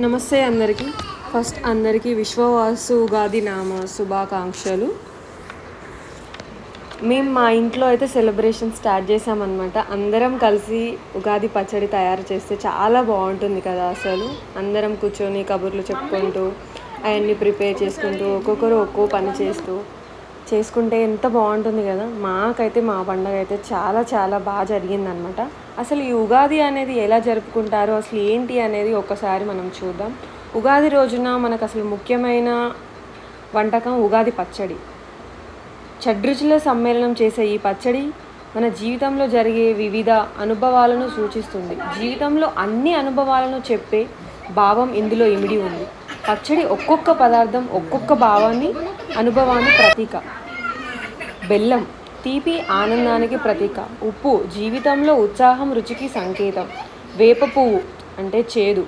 నమస్తే అందరికీ. ఫస్ట్ అందరికీ విశ్వవాసు ఉగాది నామ శుభాకాంక్షలు. మేము మా ఇంట్లో అయితే సెలబ్రేషన్ స్టార్ట్ చేసామన్నమాట. అందరం కలిసి ఉగాది పచ్చడి తయారు చేస్తే చాలా బాగుంటుంది కదా. అసలు అందరం కూర్చొని కబుర్లు చెప్పుకుంటూ అవన్నీ ప్రిపేర్ చేసుకుంటూ ఒక్కొక్కరు ఒక్కో పని చేసుకుంటే ఎంత బాగుంటుంది కదా. మాకైతే మా పండుగ అయితే చాలా చాలా బాగా జరిగిందనమాట. అసలు ఈ ఉగాది అనేది ఎలా జరుపుకుంటారో, అసలు ఏంటి అనేది ఒక్కసారి మనం చూద్దాం. ఉగాది రోజున మనకు అసలు ముఖ్యమైన వంటకం ఉగాది పచ్చడి. షడ్రుచుల సమ్మేళనం చేసే ఈ పచ్చడి మన జీవితంలో జరిగే వివిధ అనుభవాలను సూచిస్తుంది. జీవితంలో అన్ని అనుభవాలను చెప్పే భావం ఇందులో ఇమిడి ఉంది. పచ్చడి ఒక్కొక్క పదార్థం ఒక్కొక్క అనుభవాన్ని ప్రతీక. బెల్లం తీపి ఆనందానికి ప్రతీక. ఉప్పు జీవితంలో ఉత్సాహం రుచికి సంకేతం. వేప పువ్వు అంటే చేదు,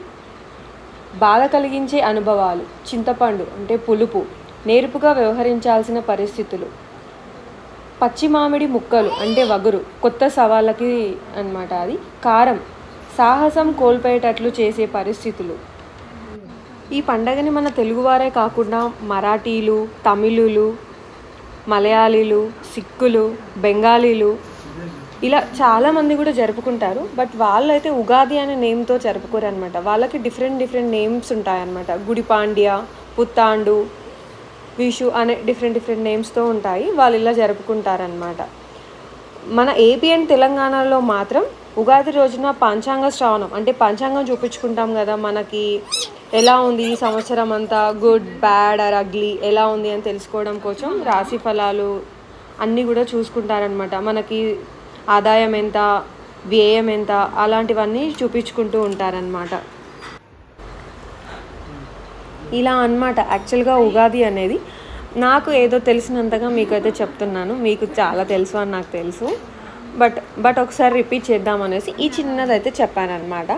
బాధ కలిగించే అనుభవాలు. చింతపండు అంటే పులుపు, నేర్పుగా వ్యవహరించాల్సిన పరిస్థితులు. పచ్చి మామిడి ముక్కలు అంటే వగురు, కొత్త సవాళ్ళకి అన్నమాట. అది కారం, సాహసం కోల్పోయేటట్లు చేసే పరిస్థితులు. ఈ పండగని మన తెలుగువారే కాకుండా మరాఠీలు, తమిళులు, మలయాళీలు, సిక్కులు, బెంగాలీలు ఇలా చాలామంది కూడా జరుపుకుంటారు. బట్ వాళ్ళైతే ఉగాది అనే నేమ్తో జరుపుకోరు అనమాట. వాళ్ళకి డిఫరెంట్ నేమ్స్ ఉంటాయన్నమాట. గుడిపాండ్య, పుత్తాండు, విషు అనే డిఫరెంట్ నేమ్స్తో ఉంటాయి. వాళ్ళు ఇలా జరుపుకుంటారనమాట. మన ఏపీ అండ్ తెలంగాణలో మాత్రం ఉగాది రోజున పంచాంగ శ్రవణం అంటే పంచాంగం చూపించుకుంటాం కదా. మనకి ఎలా ఉంది ఈ సంవత్సరం అంతా, గుడ్ బ్యాడ్ ఆర్ అగ్లీ ఎలా ఉంది అని తెలుసుకోవడం కోసం రాశి ఫలాలు అన్నీ కూడా చూసుకుంటారనమాట. మనకి ఆదాయం ఎంత, వ్యయం ఎంత, అలాంటివన్నీ చూపించుకుంటూ ఉంటారనమాట. ఇలా అన్నమాట. యాక్చువల్గా ఉగాది అనేది నాకు ఏదో తెలిసినంతగా మీకైతే చెప్తున్నాను. మీకు చాలా తెలుసు అని నాకు తెలుసు. బట్ ఒకసారి రిపీట్ చేద్దామనేసి ఈ చిన్నదైతే చెప్పానమాట.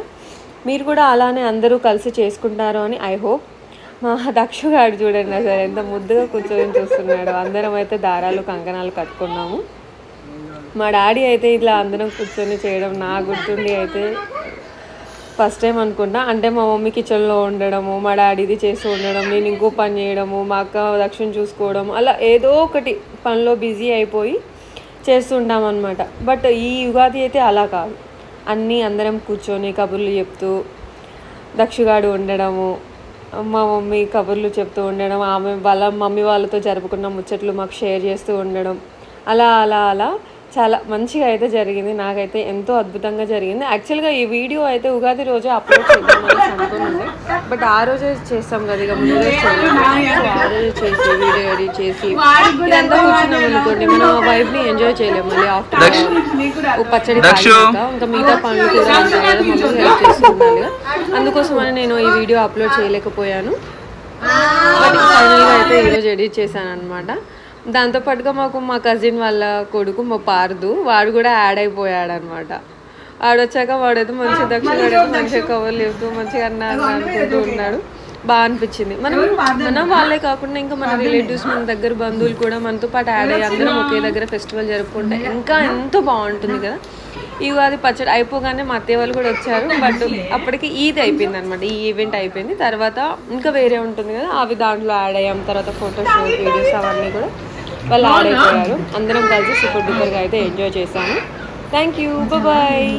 మీరు కూడా అలానే అందరూ కలిసి చేసుకుంటారు అని ఐ హోప్. మా దక్షుగాడు చూడండి అసలు ఎంత ముద్దుగా కూర్చొని చూస్తున్నాడు. అందరం అయితే దారాలు కంకణాలు కట్టుకున్నాము. మా డాడీ అయితే ఇట్లా అందరం కూర్చొని చేయడం నా గుర్తుండి అయితే ఫస్ట్ టైం అనుకుంటా. అంటే మా మమ్మీ కిచెన్లో ఉండడము, మా డాడీది చేసి ఉండడం, నేను ఇంకో పని చేయడము, మా అక్క దక్షిణ చూసుకోవడం, అలా ఏదో ఒకటి పనిలో బిజీ అయిపోయి చేస్తుంటాం అనమాట. బట్ ఈ ఉగాది అయితే అలా కాదు. అందరం కూర్చొని కబుర్లు చెప్తూ, దక్షుగాడు ఉండడము, మా మమ్మీ కబుర్లు చెప్తూ ఉండడం, ఆమె వాళ్ళ మమ్మీ వాళ్ళతో జరుపుకున్న ముచ్చట్లు మాకు షేర్ చేస్తూ ఉండడం, అలా చాలా మంచిగా అయితే జరిగింది. నాకైతే ఎంతో అద్భుతంగా జరిగింది. యాక్చువల్గా ఈ వీడియో అయితే ఉగాది రోజే అప్లోడ్ చేద్దామని అనుకున్నాను. బట్ ఆ రోజే చేస్తాం కదా, ఇక ముందు రోజు ఆ రోజు చేసి వీడియో ఎడిట్ చేసి ఇదంతా కూర్చున్నాం అనుకోండి, మనం ఆ వైబ్ని ఎంజాయ్ చేయలేము. మళ్ళీ ఆఫ్టర్ పచ్చడి తాగినాక ఇంకా మిగతా పనులు కూడా ఉంటాయి కదా, మమ్మీ హెల్ప్ చేస్తూ ఉండాలి కదా. అందుకోసమని నేను ఈ వీడియో అప్లోడ్ చేయలేకపోయాను. బట్ ఫైనల్గా అయితే ఈరోజు ఎడిట్ చేశాను అనమాట. దాంతోపాటుగా మా కజిన్ వాళ్ళ కొడుకు మా పార్దు, వాడు కూడా యాడ్ అయిపోయాడు అనమాట. వాడొచ్చాక వాడైతే మంచిగా దక్షిణ మంచిగా కవర్లు చెబుతూ మంచిగా అనుకుంటూ ఉన్నాడు. బాగా అనిపించింది. మన వాళ్ళే కాకుండా ఇంకా మన రిలేటివ్స్, మన దగ్గర బంధువులు కూడా మనతో పాటు యాడ్ అయ్యి అందరం ఒకే దగ్గర ఫెస్టివల్ జరుపుకుంటే ఇంకా ఎంతో బాగుంటుంది కదా. ఈ ఉగాది పచ్చడి అయిపోగానే మా అత్తయ్య వాళ్ళు కూడా వచ్చారు. బట్ అప్పటికి ఈద్ అయిపోయింది అనమాట. ఈ ఈవెంట్ అయిపోయింది. తర్వాత ఇంకా వేరే ఉంటుంది కదా, అవి దాంట్లో యాడ్ అయ్యాం. తర్వాత ఫోటోషూట్, వీడియోస్ అవన్నీ కూడా వాళ్ళు యాడ్ అయిపోయారు. అందరం కలిసి సూపర్ డూపర్గా అయితే ఎంజాయ్ చేశాను. Thank you, bye.